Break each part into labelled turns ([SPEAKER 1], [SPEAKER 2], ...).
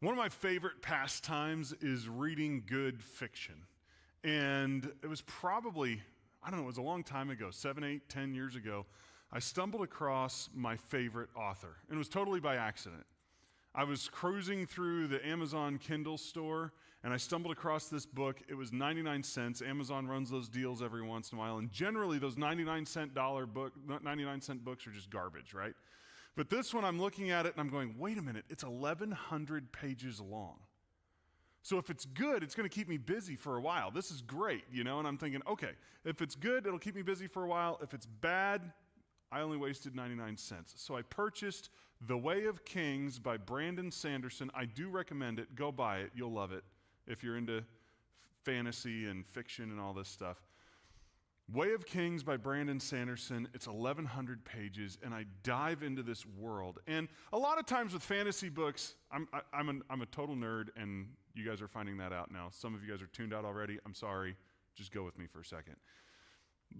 [SPEAKER 1] One of my favorite pastimes is reading good fiction. And it was probably, I don't know, it was a long time ago, 7, 8, 10 years ago, I stumbled across my favorite author. And it was totally by accident. I was cruising through the Amazon Kindle store, and I stumbled across this book. It was 99 cents. Amazon runs those deals every once in a while, and generally those 99-cent books are just garbage, right? But this one, I'm looking at it, and I'm going, wait a minute, it's 1,100 pages long. So if it's good, it's going to keep me busy for a while. This is great, and I'm thinking, okay, if it's good, it'll keep me busy for a while. If it's bad, I only wasted 99 cents. So I purchased The Way of Kings by Brandon Sanderson. I do recommend it. Go buy it. You'll love it if you're into fantasy and fiction and all this stuff. Way of Kings by Brandon Sanderson. It's 1,100 pages, and I dive into this world. And a lot of times with fantasy books, I'm a total nerd, and you guys are finding that out now. Some of you guys are tuned out already. I'm sorry. Just go with me for a second.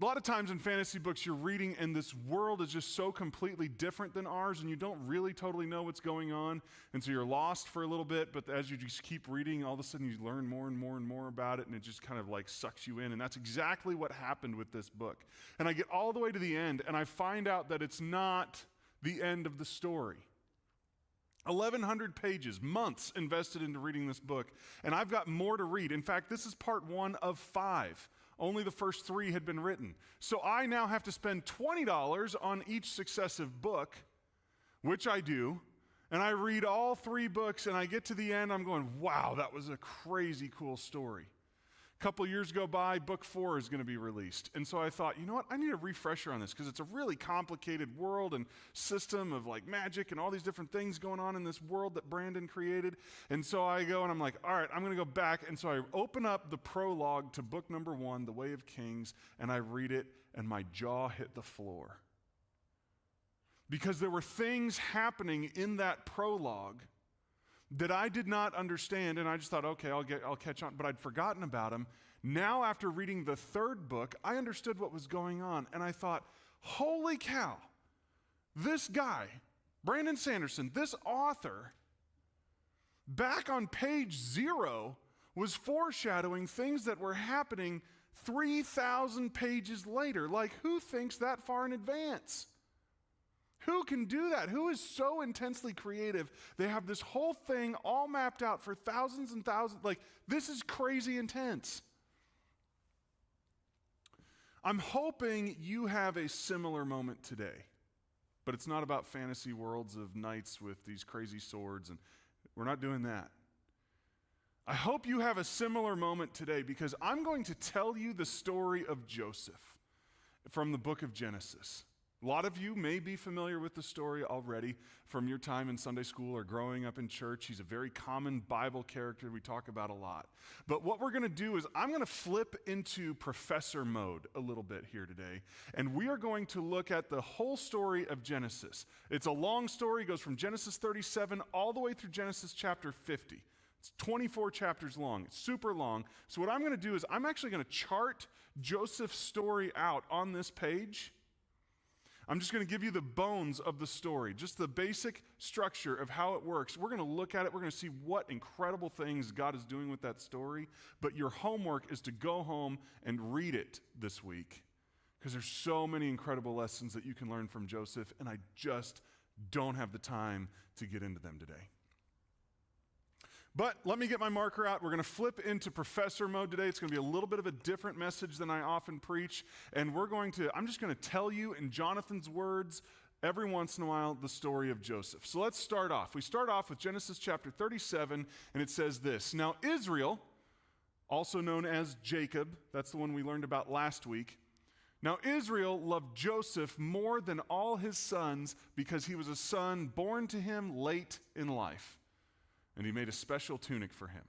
[SPEAKER 1] A lot of times in fantasy books, you're reading, and this world is just so completely different than ours, and you don't really totally know what's going on, and so you're lost for a little bit, but as you just keep reading, all of a sudden you learn more and more and more about it, and it just kind of like sucks you in, and that's exactly what happened with this book. And I get all the way to the end, and I find out that it's not the end of the story. 1,100 pages, months invested into reading this book, and I've got more to read. In fact, this is part 1 of 5. Only the first 3 had been written. So I now have to spend $20 on each successive book, which I do, and I read all 3 books, and I get to the end, I'm going, wow, that was a crazy cool story. A couple years go by, book 4 is going to be released. And so I thought, you know what, I need a refresher on this because it's a really complicated world and system of like magic and all these different things going on in this world that Brandon created. And so I go and I'm like, all right, I'm going to go back. And so I open up the prologue to book number 1, The Way of Kings, and I read it, and my jaw hit the floor. Because there were things happening in that prologue that I did not understand, and I just thought, okay, I'll catch on, but I'd forgotten about them. Now, after reading the 3rd book, I understood what was going on, and I thought, holy cow, this guy, Brandon Sanderson, this author, back on page 0, was foreshadowing things that were happening 3,000 pages later. Like, who thinks that far in advance? Who can do that? Who is so intensely creative? They have this whole thing all mapped out for thousands and thousands. Like, this is crazy intense. I'm hoping you have a similar moment today, but it's not about fantasy worlds of knights with these crazy swords, and we're not doing that. I hope you have a similar moment today because I'm going to tell you the story of Joseph from the book of Genesis. A lot of you may be familiar with the story already from your time in Sunday school or growing up in church. He's a very common Bible character we talk about a lot. But what we're going to do is I'm going to flip into professor mode a little bit here today, and we are going to look at the whole story of Genesis. It's a long story. It goes from Genesis 37 all the way through Genesis chapter 50. It's 24 chapters long. It's super long. So what I'm going to do is I'm actually going to chart Joseph's story out on this page. I'm just going to give you the bones of the story, just the basic structure of how it works. We're going to look at it. We're going to see what incredible things God is doing with that story. But your homework is to go home and read it this week because there's so many incredible lessons that you can learn from Joseph, and I just don't have the time to get into them today. But let me get my marker out. We're going to flip into professor mode today. It's going to be a little bit of a different message than I often preach. And I'm just going to tell you in Jonathan's words every once in a while the story of Joseph. So let's start off. We start off with Genesis chapter 37, and it says this. Now Israel, also known as Jacob, that's the one we learned about last week. Now Israel loved Joseph more than all his sons because he was a son born to him late in life. And he made a special tunic for him.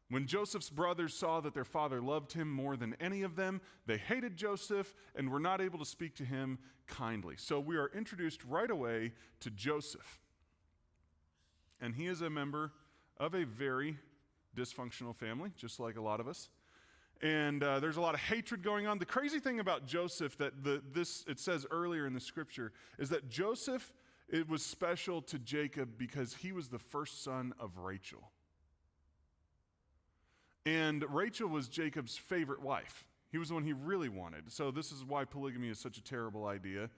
[SPEAKER 1] When Joseph's brothers saw that their father loved him more than any of them, they hated Joseph and were not able to speak to him kindly. So we are introduced right away to Joseph. And he is a member of a very dysfunctional family, just like a lot of us. And there's a lot of hatred going on. The crazy thing about Joseph that it says earlier in the scripture is that Joseph it was special to Jacob because he was the first son of Rachel. And Rachel was Jacob's favorite wife. He was the one he really wanted. So this is why polygamy is such a terrible idea.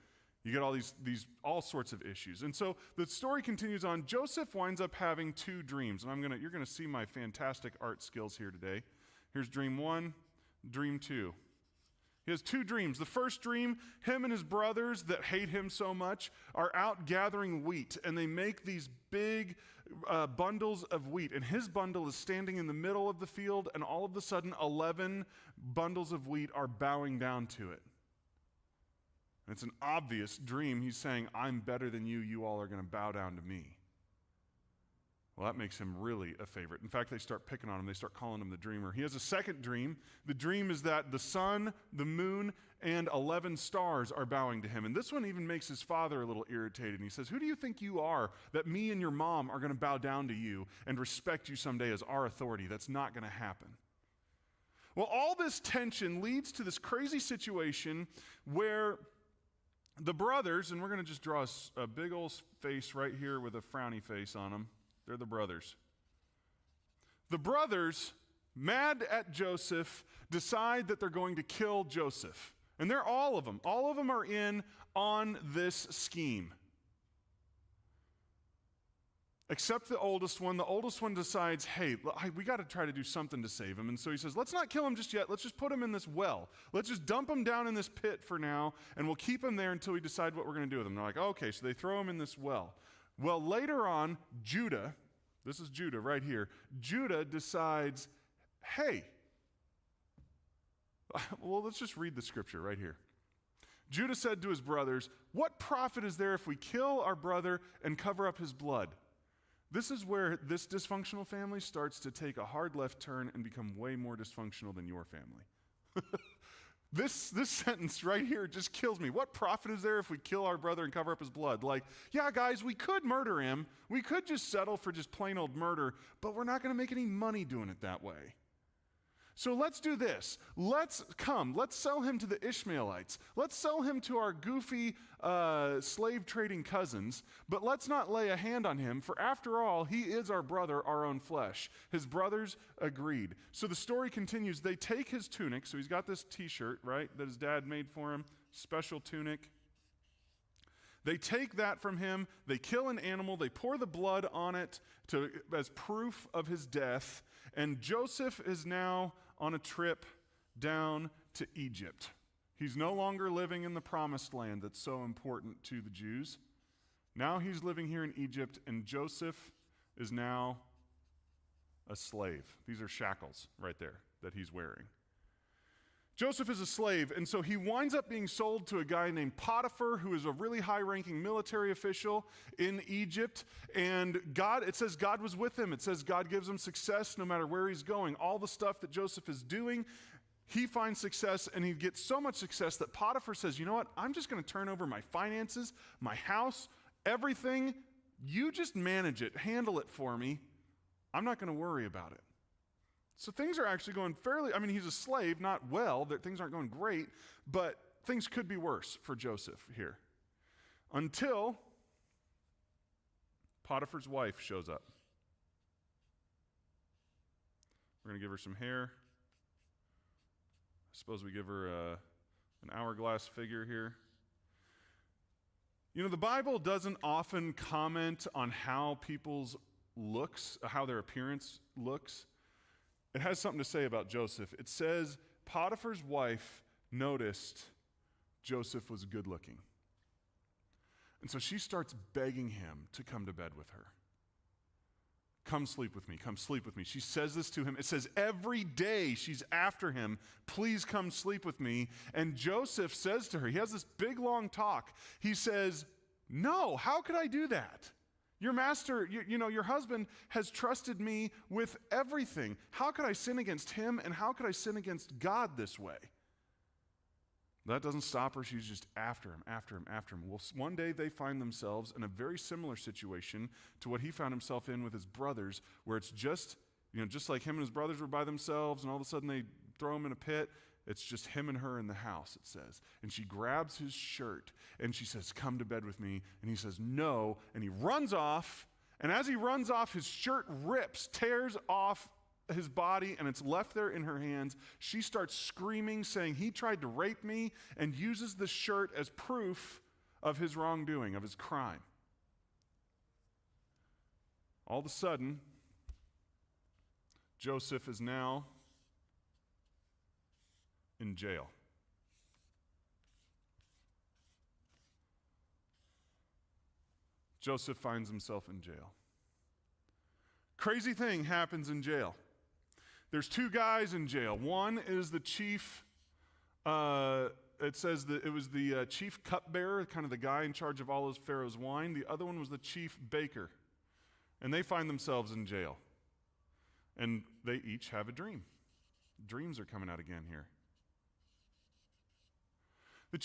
[SPEAKER 1] You get all these all sorts of issues. And so the story continues on. Joseph winds up having two dreams. And you're gonna see my fantastic art skills here today. Here's dream one, dream two. He has two dreams. The first dream, him and his brothers that hate him so much are out gathering wheat, and they make these big bundles of wheat. And his bundle is standing in the middle of the field, and all of a sudden 11 bundles of wheat are bowing down to it. And it's an obvious dream. He's saying, I'm better than you. You all are going to bow down to me. Well, that makes him really a favorite. In fact, they start picking on him. They start calling him the dreamer. He has a second dream. The dream is that the sun, the moon, and 11 stars are bowing to him. And this one even makes his father a little irritated. And he says, who do you think you are that me and your mom are going to bow down to you and respect you someday as our authority? That's not going to happen. Well, all this tension leads to this crazy situation where the brothers, and we're going to just draw a big old face right here with a frowny face on them. They're the brothers. The brothers, mad at Joseph, decide that they're going to kill Joseph. And they're all of them. All of them are in on this scheme. Except the oldest one. The oldest one decides, hey, we got to try to do something to save him. And so he says, let's not kill him just yet. Let's just put him in this well. Let's just dump him down in this pit for now, and we'll keep him there until we decide what we're going to do with him. They're like, okay, so they throw him in this well. Well, later on, Judah, this is Judah right here, Judah decides, hey, well, let's just read the scripture right here. Judah said to his brothers, what profit is there if we kill our brother and cover up his blood? This is where this dysfunctional family starts to take a hard left turn and become way more dysfunctional than your family. This sentence right here just kills me. What profit is there if we kill our brother and cover up his blood? Like, yeah, guys, we could murder him. We could just settle for just plain old murder, but we're not going to make any money doing it that way. So let's do this. Let's sell him to the Ishmaelites. Let's sell him to our goofy slave trading cousins, but let's not lay a hand on him, for after all, he is our brother, our own flesh. His brothers agreed. So the story continues. They take his tunic, so he's got this t-shirt, right, that his dad made for him, special tunic. They take that from him, they kill an animal, they pour the blood on it as proof of his death, and Joseph is now on a trip down to Egypt. He's no longer living in the promised land that's so important to the Jews. Now he's living here in Egypt, and Joseph is now a slave. These are shackles right there that he's wearing. Joseph is a slave, and so he winds up being sold to a guy named Potiphar, who is a really high-ranking military official in Egypt. And it says God was with him. It says God gives him success no matter where he's going. All the stuff that Joseph is doing, he finds success, and he gets so much success that Potiphar says, you know what, I'm just going to turn over my finances, my house, everything. You just manage it, handle it for me. I'm not going to worry about it. So things are actually going he's a slave, not well, things aren't going great, but things could be worse for Joseph here. Until Potiphar's wife shows up. We're going to give her some hair. I suppose we give her an hourglass figure here. You know, the Bible doesn't often comment on how people's looks, how their appearance looks. It has something to say about Joseph. It says Potiphar's wife noticed Joseph was good looking. And so she starts begging him to come to bed with her. Come sleep with me, come sleep with me. She says this to him. It says every day she's after him, please come sleep with me. And Joseph says to her, he has this big long talk. He says, no, how could I do that? Your master, your husband has trusted me with everything. How could I sin against him, and how could I sin against God this way? That doesn't stop her. She's just after him. Well, one day they find themselves in a very similar situation to what he found himself in with his brothers, where it's just like him and his brothers were by themselves, and all of a sudden they throw him in a pit. It's just him and her in the house, it says. And she grabs his shirt and she says, come to bed with me. And he says, no. And he runs off. And as he runs off, his shirt rips, tears off his body, and it's left there in her hands. She starts screaming, saying he tried to rape me, and uses the shirt as proof of his wrongdoing, of his crime. All of a sudden, Joseph is now in jail. Joseph finds himself in jail. Crazy thing happens in jail. There's two guys in jail. One is the chief, it says that it was the chief cupbearer, kind of the guy in charge of all of Pharaoh's wine. The other one was the chief baker. And they find themselves in jail. And they each have a dream. Dreams are coming out again here. The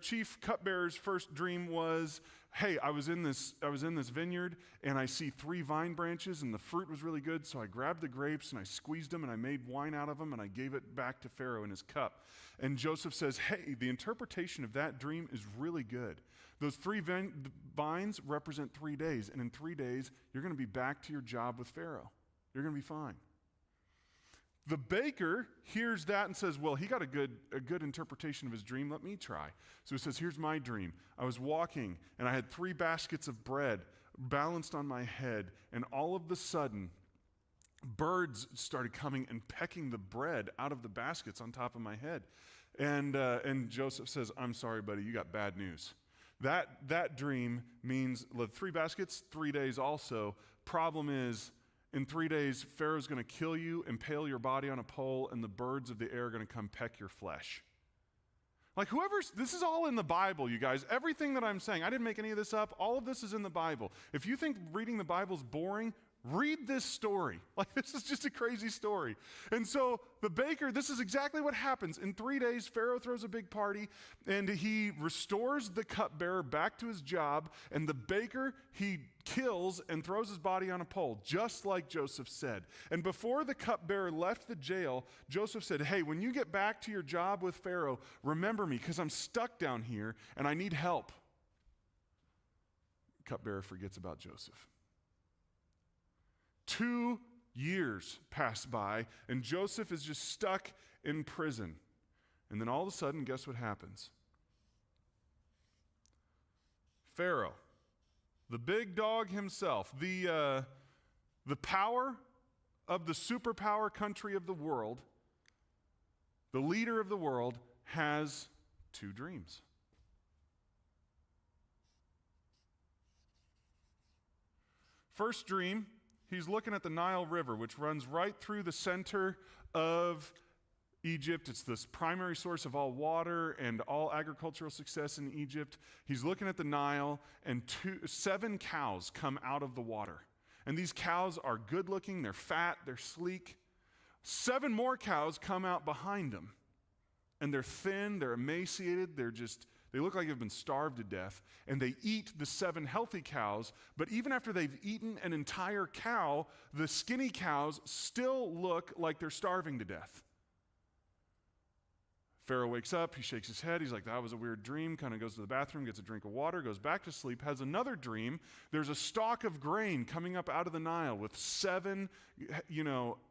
[SPEAKER 1] chief cupbearer's first dream was, hey, I was in this vineyard and I see 3 vine branches and the fruit was really good, so I grabbed the grapes and I squeezed them and I made wine out of them and I gave it back to Pharaoh in his cup. And Joseph says, hey, the interpretation of that dream is really good. Those 3 vines represent 3 days, and in 3 days you're going to be back to your job with Pharaoh. You're going to be fine. The baker hears that and says, well, he got a good interpretation of his dream. Let me try. So he says, here's my dream. I was walking, and I had 3 baskets of bread balanced on my head, and all of a sudden, birds started coming and pecking the bread out of the baskets on top of my head. And Joseph says, I'm sorry, buddy, you got bad news. That dream means 3 baskets, 3 days also. Problem is, in 3 days, Pharaoh's going to kill you, impale your body on a pole, and the birds of the air are going to come peck your flesh. Like this is all in the Bible, you guys. Everything that I'm saying, I didn't make any of this up. All of this is in the Bible. If you think reading the Bible is boring, read this story. Like, this is just a crazy story. And so the baker, this is exactly what happens. In 3 days, Pharaoh throws a big party, and he restores the cupbearer back to his job, and the baker, he kills and throws his body on a pole, just like Joseph said. And before the cupbearer left the jail, Joseph said, hey, when you get back to your job with Pharaoh, remember me, because I'm stuck down here, and I need help. Cupbearer forgets about Joseph. 2 years pass by, and Joseph is just stuck in prison. And then all of a sudden, guess what happens? Pharaoh, the big dog himself, the power of the superpower country of the world, the leader of the world, has 2 dreams. First dream, he's looking at the Nile River, which runs right through the center of Egypt. It's this primary source of all water and all agricultural success in Egypt. He's looking at the Nile, and 7 cows come out of the water. And these cows are good looking, they're fat, they're sleek. 7 more cows come out behind them. And they're thin, they're emaciated, they look like they've been starved to death, and they eat the 7 healthy cows, but even after they've eaten an entire cow, the skinny cows still look like they're starving to death. Pharaoh wakes up, he shakes his head, he's like, that was a weird dream, kind of goes to the bathroom, gets a drink of water, goes back to sleep, has another dream. There's a stalk of grain coming up out of the Nile with 7,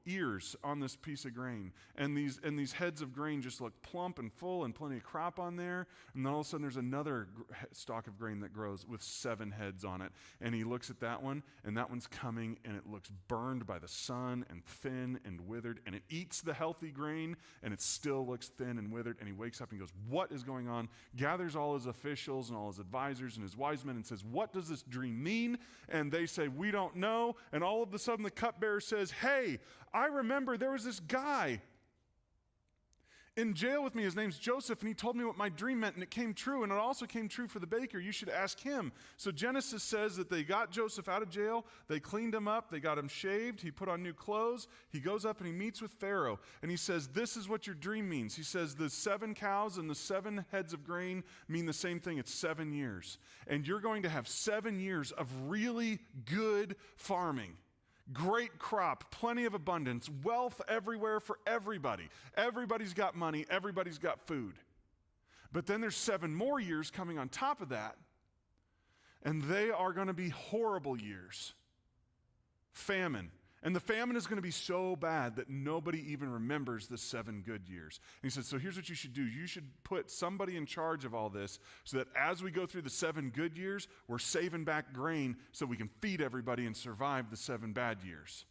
[SPEAKER 1] ears on this piece of grain. And these heads of grain just look plump and full and plenty of crop on there. And then all of a sudden there's another stalk of grain that grows with 7 heads on it. And he looks at that one, and that one's coming, and it looks burned by the sun and thin and withered. And it eats the healthy grain, and it still looks thin and withered. And he wakes up and goes, what is going on? Gathers all his officials and all his advisors and his wise men and says, what does this dream mean? And they say, we don't know. And all of a sudden the cupbearer says, hey, I remember there was this guy in jail with me. His name's Joseph, and he told me what my dream meant, and it came true, and it also came true for the baker. You should ask him. So Genesis says that they got Joseph out of jail, they cleaned him up, they got him shaved, he put on new clothes, he goes up and he meets with Pharaoh, and he says, this is what your dream means. He says, the 7 cows and the 7 heads of grain mean the same thing. It's 7 years. And you're going to have 7 years of really good farming. Great crop, plenty of abundance, wealth everywhere for everybody. Everybody's got money, everybody's got food. But then there's 7 more years coming on top of that, and they are going to be horrible years. Famine. And the famine is going to be so bad that nobody even remembers the 7 good years. And he said, so here's what you should do. You should put somebody in charge of all this so that as we go through the 7 good years, we're saving back grain so we can feed everybody and survive the 7 bad years.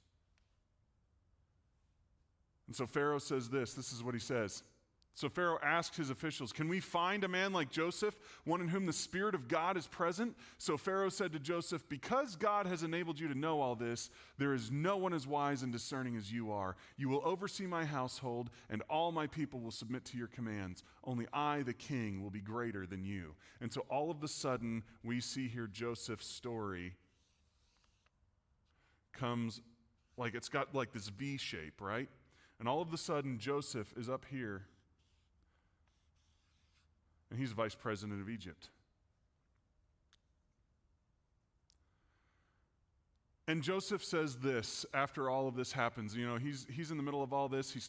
[SPEAKER 1] And so Pharaoh says this is what he says. So Pharaoh asked his officials, can we find a man like Joseph, one in whom the Spirit of God is present? So Pharaoh said to Joseph, because God has enabled you to know all this, there is no one as wise and discerning as you are. You will oversee my household, and all my people will submit to your commands. Only I, the king, will be greater than you. And so all of a sudden, we see here Joseph's story comes, like it's got like this V shape, right? And all of a sudden, Joseph is up here, and he's vice president of Egypt. And Joseph says this after all of this happens. You know, he's in the middle of all this. He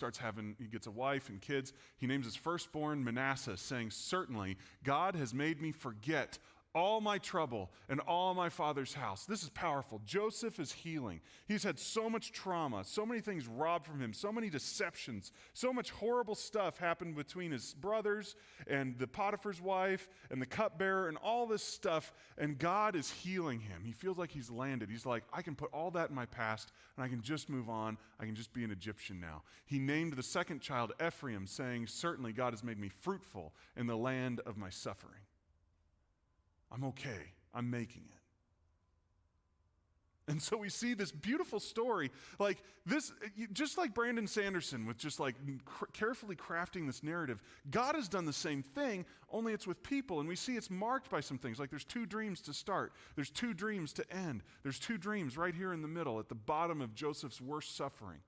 [SPEAKER 1] gets a wife and kids. He names his firstborn Manasseh, saying, certainly God has made me forget all my trouble and all my father's house. This is powerful. Joseph is healing. He's had so much trauma, so many things robbed from him, so many deceptions, so much horrible stuff happened between his brothers and the Potiphar's wife and the cupbearer and all this stuff, and God is healing him. He feels like he's landed. He's like, I can put all that in my past and I can just move on. I can just be an Egyptian now. He named the second child Ephraim, saying, certainly God has made me fruitful in the land of my suffering. I'm okay. I'm making it. And so we see this beautiful story, like this, just like Brandon Sanderson with just like carefully crafting this narrative. God has done the same thing, only it's with people. And we see it's marked by some things, like there's 2 dreams to start. There's 2 dreams to end. There's 2 dreams right here in the middle at the bottom of Joseph's worst suffering.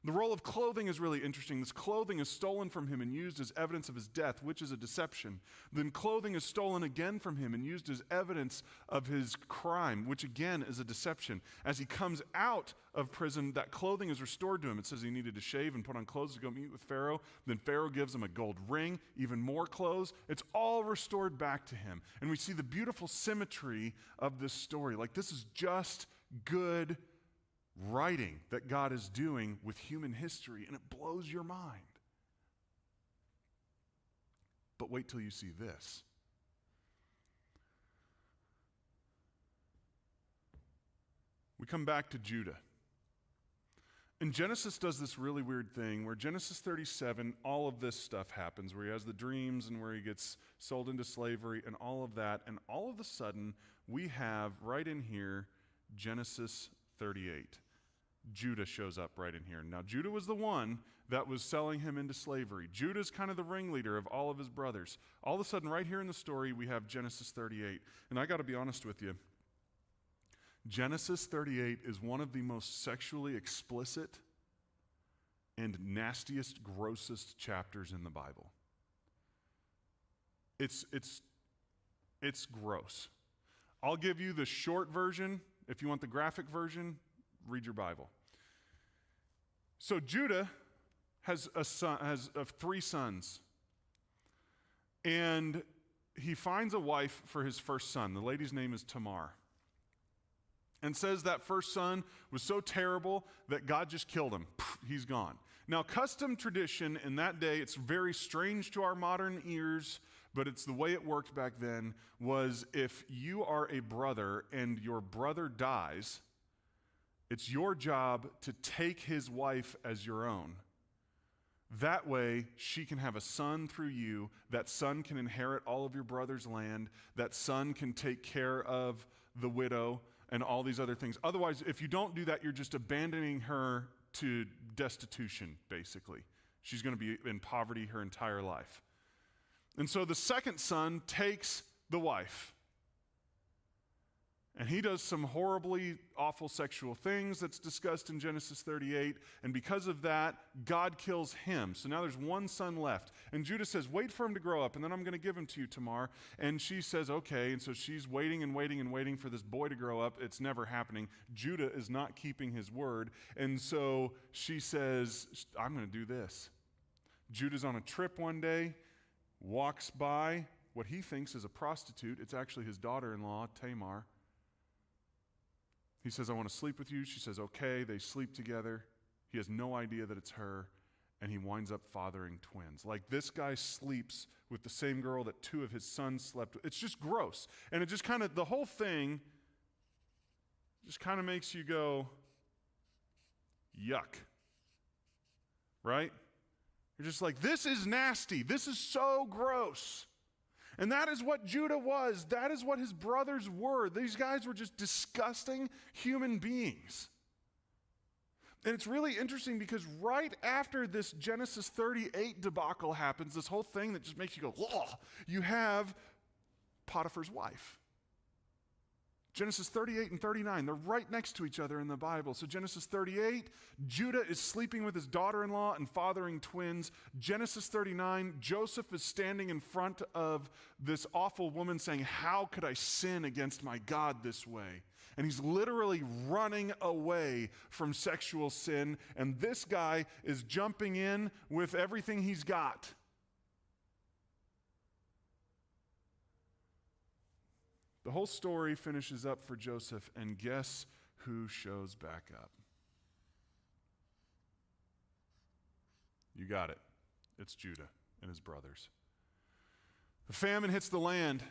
[SPEAKER 1] The role of clothing is really interesting. This clothing is stolen from him and used as evidence of his death, which is a deception. Then clothing is stolen again from him and used as evidence of his crime, which again is a deception. As he comes out of prison, that clothing is restored to him. It says he needed to shave and put on clothes to go meet with Pharaoh. Then Pharaoh gives him a gold ring, even more clothes. It's all restored back to him. And we see the beautiful symmetry of this story. Like, this is just good writing that God is doing with human history, and it blows your mind. But wait till you see this. We come back to Judah. And Genesis does this really weird thing where Genesis 37, all of this stuff happens, where he has the dreams and where he gets sold into slavery and all of that. And all of a sudden, we have right in here Genesis 38. Judah shows up right in here. Now, Judah was the one that was selling him into slavery. Judah's kind of the ringleader of all of his brothers. All of a sudden, right here in the story, we have Genesis 38. And I got to be honest with you. Genesis 38 is one of the most sexually explicit and nastiest, grossest chapters in the Bible. It's gross. I'll give you the short version. If you want the graphic version, read your Bible. So Judah has 3 sons. And he finds a wife for his first son. The lady's name is Tamar. And says that first son was so terrible that God just killed him. He's gone. Now, custom tradition in that day, it's very strange to our modern ears, but it's the way it worked back then, was if you are a brother and your brother dies, it's your job to take his wife as your own. That way, she can have a son through you. That son can inherit all of your brother's land. That son can take care of the widow and all these other things. Otherwise, if you don't do that, you're just abandoning her to destitution, basically. She's going to be in poverty her entire life. And so the second son takes the wife. And he does some horribly awful sexual things that's discussed in Genesis 38. And because of that, God kills him. So now there's one son left. And Judah says, wait for him to grow up, and then I'm going to give him to you, Tamar. And she says, okay. And so she's waiting and waiting and waiting for this boy to grow up. It's never happening. Judah is not keeping his word. And so she says, I'm going to do this. Judah's on a trip one day, walks by what he thinks is a prostitute. It's actually his daughter-in-law, Tamar. He says, I want to sleep with you. She says, okay. They sleep together. He has no idea that it's her, and he winds up fathering twins. Like, this guy sleeps with the same girl that two of his sons slept with. It's just gross. And it just kind of, the whole thing just kind of makes you go, yuck. Right? You're just like, this is nasty. This is so gross. And that is what Judah was. That is what his brothers were. These guys were just disgusting human beings. And it's really interesting because right after this Genesis 38 debacle happens, this whole thing that just makes you go, whoa, you have Potiphar's wife. Genesis 38 and 39, they're right next to each other in the Bible. So Genesis 38, Judah is sleeping with his daughter-in-law and fathering twins. Genesis 39, Joseph is standing in front of this awful woman saying, how could I sin against my God this way? And he's literally running away from sexual sin, and this guy is jumping in with everything he's got. The whole story finishes up for Joseph, and guess who shows back up? You got it. It's Judah and his brothers. The famine hits the land,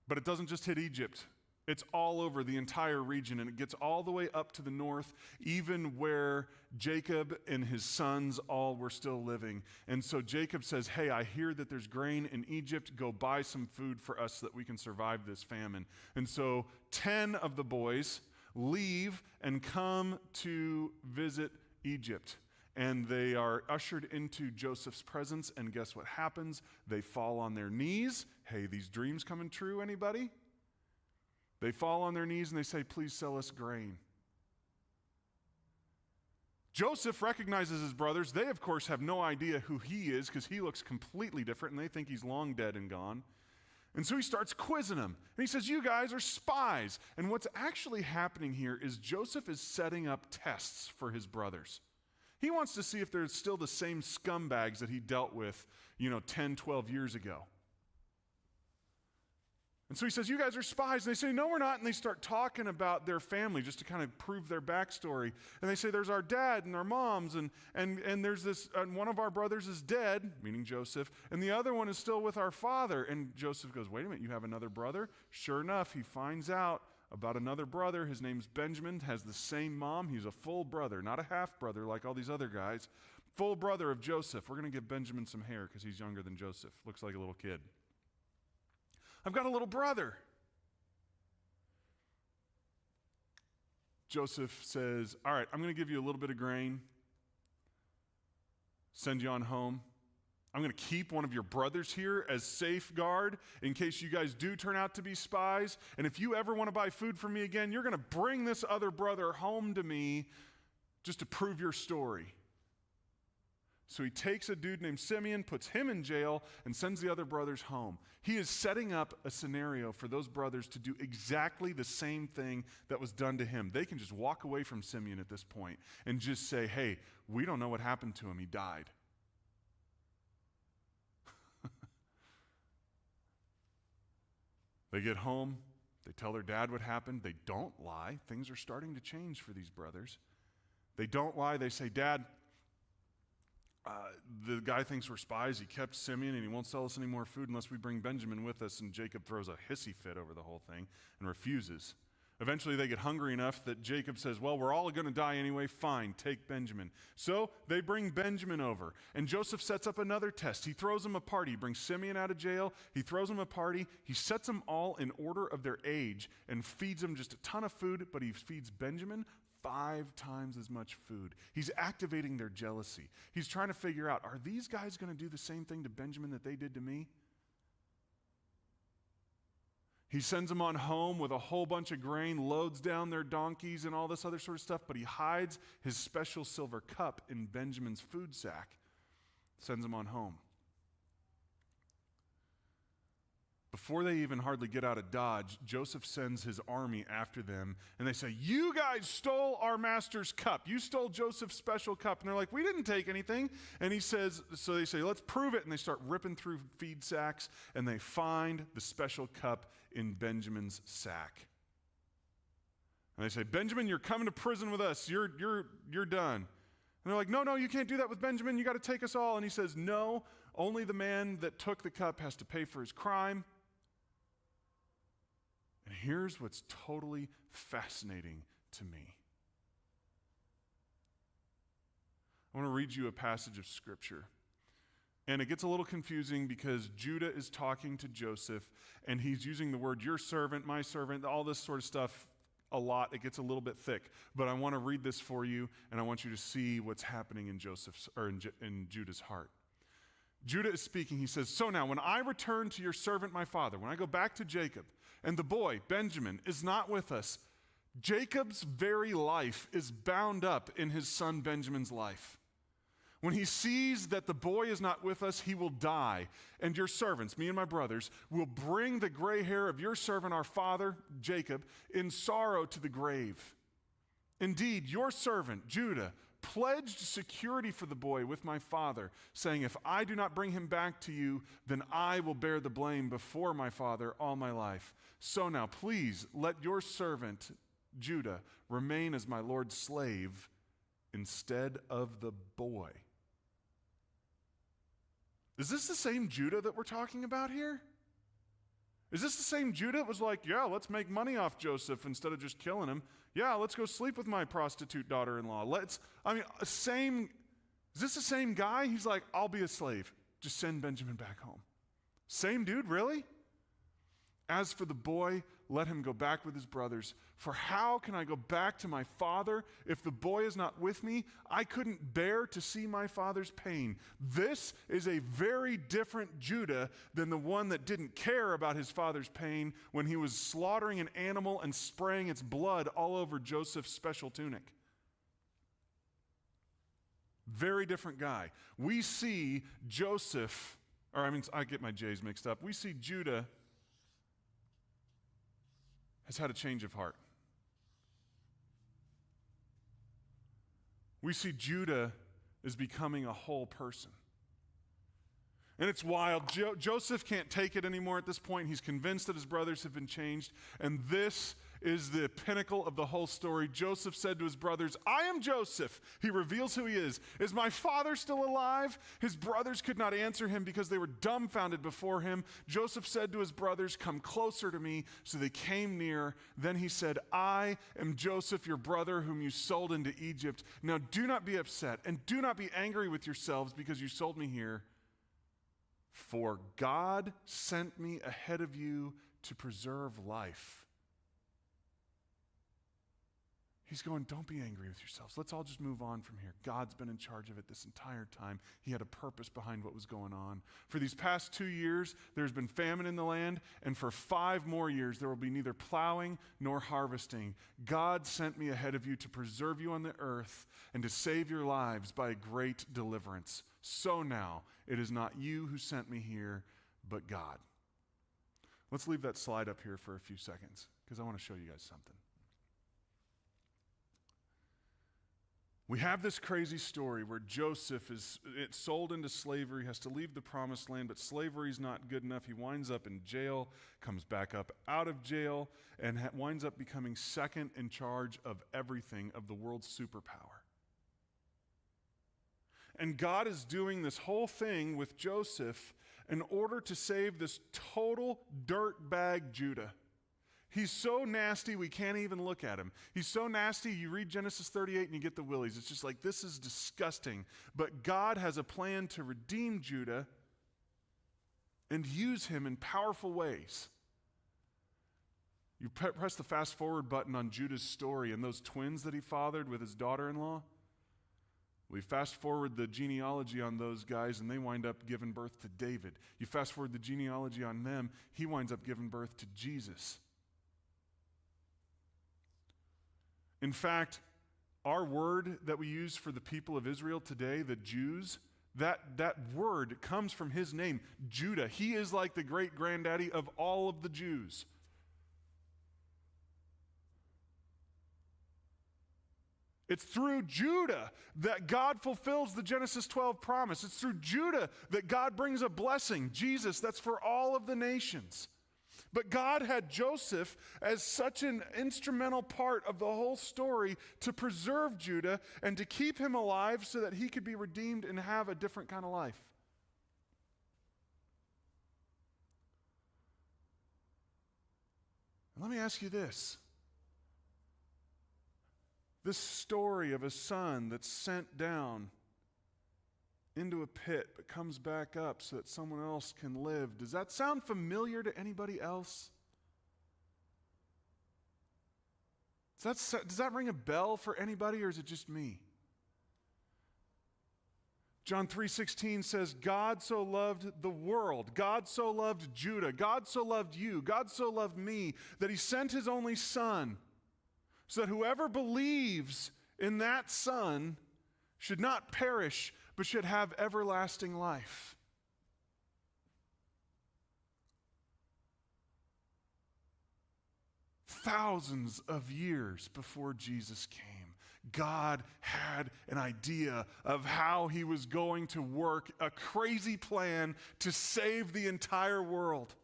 [SPEAKER 1] but it doesn't just hit Egypt. It's all over the entire region, and it gets all the way up to the north, even where Jacob and his sons all were still living. And so Jacob says, hey, I hear that there's grain in Egypt. Go buy some food for us so that we can survive this famine. And so 10 of the boys leave and come to visit Egypt. And they are ushered into Joseph's presence, and guess what happens? They fall on their knees. Hey, these dreams coming true, anybody? They fall on their knees and they say, please sell us grain. Joseph recognizes his brothers. They, of course, have no idea who he is because he looks completely different and they think he's long dead and gone. And so he starts quizzing them. And he says, you guys are spies. And what's actually happening here is Joseph is setting up tests for his brothers. He wants to see if they're still the same scumbags that he dealt with, 10, 12 years ago. And so he says, you guys are spies. And they say, no, we're not. And they start talking about their family just to kind of prove their backstory. And they say, there's our dad and our moms. And there's this, and one of our brothers is dead, meaning Joseph. And the other one is still with our father. And Joseph goes, wait a minute, you have another brother? Sure enough, he finds out about another brother. His name's Benjamin, has the same mom. He's a full brother, not a half brother like all these other guys. Full brother of Joseph. We're going to give Benjamin some hair because he's younger than Joseph. Looks like a little kid. I've got a little brother. Joseph says, all right, I'm going to give you a little bit of grain, send you on home. I'm going to keep one of your brothers here as safeguard in case you guys do turn out to be spies. And if you ever want to buy food from me again, you're going to bring this other brother home to me just to prove your story. So he takes a dude named Simeon, puts him in jail, and sends the other brothers home. He is setting up a scenario for those brothers to do exactly the same thing that was done to him. They can just walk away from Simeon at this point and just say, hey, we don't know what happened to him. He died. They get home. They tell their dad what happened. They don't lie. Things are starting to change for these brothers. They don't lie. They say, Dad, the guy thinks we're spies. He kept Simeon, and he won't sell us any more food unless we bring Benjamin with us. And Jacob throws a hissy fit over the whole thing and refuses. Eventually, they get hungry enough that Jacob says, well, we're all going to die anyway. Fine, take Benjamin. So they bring Benjamin over. And Joseph sets up another test. He throws them a party. He brings Simeon out of jail. He throws them a party. He sets them all in order of their age and feeds them just a ton of food, but he feeds Benjamin 5 times as much food. He's activating their jealousy. He's trying to figure out, are these guys going to do the same thing to Benjamin that they did to me? He sends them on home with a whole bunch of grain, loads down their donkeys and all this other sort of stuff, but he hides his special silver cup in Benjamin's food sack, sends them on home. Before they even hardly get out of Dodge, Joseph sends his army after them, and they say, "You guys stole our master's cup. You stole Joseph's special cup." And they're like, "We didn't take anything." And he says, so they say, "Let's prove it." And they start ripping through feed sacks, and they find the special cup in Benjamin's sack. And they say, "Benjamin, you're coming to prison with us. You're done." And they're like, "No, you can't do that with Benjamin. You got to take us all." And he says, "No, only the man that took the cup has to pay for his crime." And here's what's totally fascinating to me. I want to read you a passage of Scripture. And it gets a little confusing because Judah is talking to Joseph, and he's using the word "your servant," "my servant," all this sort of stuff a lot. It gets a little bit thick. But I want to read this for you, and I want you to see what's happening in Judah's heart. Judah is speaking. He says, "So now, when I return to your servant my father, when I go back to Jacob, and the boy, Benjamin, is not with us, Jacob's very life is bound up in his son Benjamin's life. When he sees that the boy is not with us, he will die. And your servants, me and my brothers, will bring the gray hair of your servant, our father, Jacob, in sorrow to the grave. Indeed, your servant, Judah, pledged security for the boy with my father, saying, 'If I do not bring him back to you, then I will bear the blame before my father all my life. So now, please let your servant, Judah, remain as my Lord's slave instead of the boy.'" Is this the same Judah that we're talking about here? Is this the same Judah that was like, "Yeah, let's make money off Joseph instead of just killing him. Yeah, let's go sleep with my prostitute daughter-in-law. Is this the same guy? He's like, "I'll be a slave. Just send Benjamin back home." Same dude, really? "As for the boy, let him go back with his brothers. For how can I go back to my father if the boy is not with me? I couldn't bear to see my father's pain." This is a very different Judah than the one that didn't care about his father's pain when he was slaughtering an animal and spraying its blood all over Joseph's special tunic. Very different guy. We see Joseph, I get my J's mixed up. We see Judah has had a change of heart. We see Judah is becoming a whole person. And it's wild. Joseph can't take it anymore at this point. He's convinced that his brothers have been changed. And this is the pinnacle of the whole story. Joseph said to his brothers, "I am Joseph." He reveals who he is. "Is my father still alive?" His brothers could not answer him because they were dumbfounded before him. Joseph said to his brothers, "Come closer to me." So they came near. Then he said, "I am Joseph, your brother, whom you sold into Egypt. Now do not be upset and do not be angry with yourselves because you sold me here. For God sent me ahead of you to preserve life." He's going, "Don't be angry with yourselves. Let's all just move on from here. God's been in charge of it this entire time. He had a purpose behind what was going on. For these past 2 years, there's been famine in the land, and for 5 more years, there will be neither plowing nor harvesting. God sent me ahead of you to preserve you on the earth and to save your lives by a great deliverance. So now, it is not you who sent me here, but God." Let's leave that slide up here for a few seconds because I want to show you guys something. We have this crazy story where Joseph is sold into slavery, has to leave the promised land, but slavery is not good enough. He winds up in jail, comes back up out of jail, and winds up becoming second in charge of everything, of the world's superpower. And God is doing this whole thing with Joseph in order to save this total dirtbag Judah. He's so nasty we can't even look at him. He's so nasty, you read Genesis 38 and you get the willies. It's just like, this is disgusting. But God has a plan to redeem Judah and use him in powerful ways. You press the fast forward button on Judah's story and those twins that he fathered with his daughter-in-law. We fast forward the genealogy on those guys, and they wind up giving birth to David. You fast forward the genealogy on them, he winds up giving birth to Jesus. In fact, our word that we use for the people of Israel today, the Jews, that word comes from his name, Judah. He is like the great-granddaddy of all of the Jews. It's through Judah that God fulfills the Genesis 12 promise. It's through Judah that God brings a blessing, Jesus, that's for all of the nations. But God had Joseph as such an instrumental part of the whole story to preserve Judah and to keep him alive so that he could be redeemed and have a different kind of life. And let me ask you this. This story of a son that's sent down into a pit but comes back up so that someone else can live, does that sound familiar to anybody else? Does that ring a bell for anybody, or is it just me? John 3:16 says, God so loved the world, God so loved Judah, God so loved you, God so loved me, that he sent his only son, so that whoever believes in that Son should not perish, but should have everlasting life. Thousands of years before Jesus came, God had an idea of how he was going to work a crazy plan to save the entire world.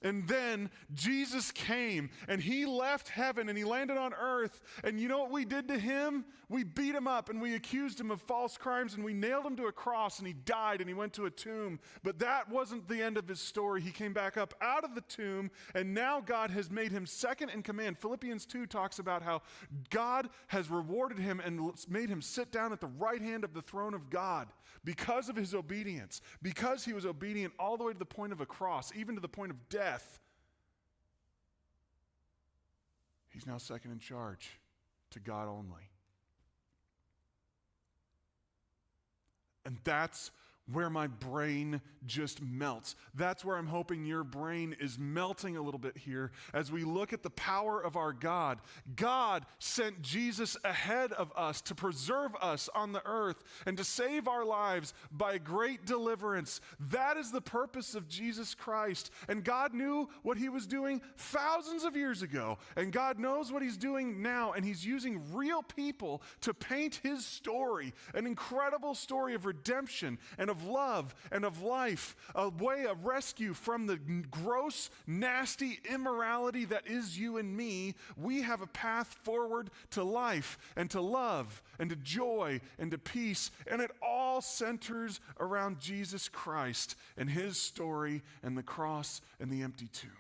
[SPEAKER 1] And then Jesus came and he left heaven and he landed on earth. And you know what we did to him? We beat him up and we accused him of false crimes and we nailed him to a cross and he died and he went to a tomb. But that wasn't the end of his story. He came back up out of the tomb and now God has made him second in command. Philippians 2 talks about how God has rewarded him and made him sit down at the right hand of the throne of God because of his obedience. Because he was obedient all the way to the point of a cross, even to the point of death. He's now second in charge to God only. And that's where my brain just melts. That's where I'm hoping your brain is melting a little bit here as we look at the power of our God. God sent Jesus ahead of us to preserve us on the earth and to save our lives by great deliverance. That is the purpose of Jesus Christ. And God knew what he was doing thousands of years ago. And God knows what he's doing now. And he's using real people to paint his story, an incredible story of redemption and of love and of life, a way of rescue from the gross, nasty immorality that is you and me. We have a path forward to life and to love and to joy and to peace, and it all centers around Jesus Christ and his story and the cross and the empty tomb.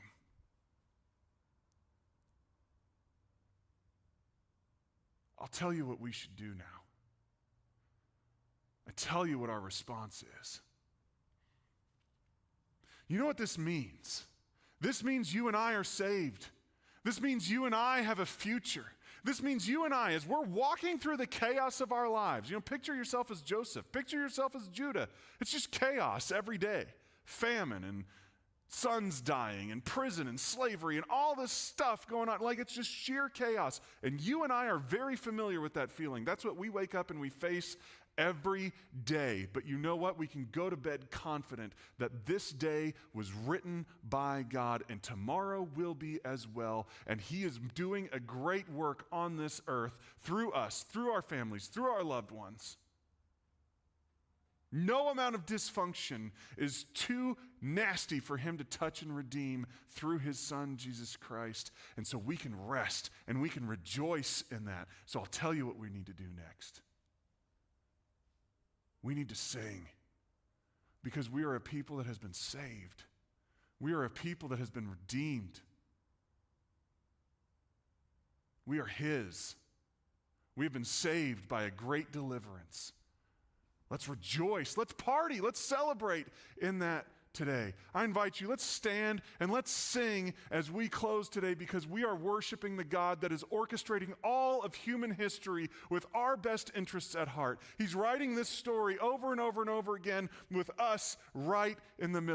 [SPEAKER 1] I'll tell you what we should do now. I tell you what our response is. You know what this means? This means you and I are saved. This means you and I have a future. This means you and I, as we're walking through the chaos of our lives, picture yourself as Joseph, picture yourself as Judah. It's just chaos every day. Famine and sons dying and prison and slavery and all this stuff going on. Like it's just sheer chaos. And you and I are very familiar with that feeling. That's what we wake up and we face every day. But you know what? We can go to bed confident that this day was written by God and tomorrow will be as well. And he is doing a great work on this earth through us, through our families, through our loved ones. No amount of dysfunction is too nasty for him to touch and redeem through his son, Jesus Christ. And so we can rest and we can rejoice in that. So I'll tell you what we need to do next. We need to sing because we are a people that has been saved. We are a people that has been redeemed. We are his. We have been saved by a great deliverance. Let's rejoice. Let's party. Let's celebrate in that today. I invite you, let's stand and let's sing as we close today, because we are worshiping the God that is orchestrating all of human history with our best interests at heart. He's writing this story over and over and over again with us right in the middle.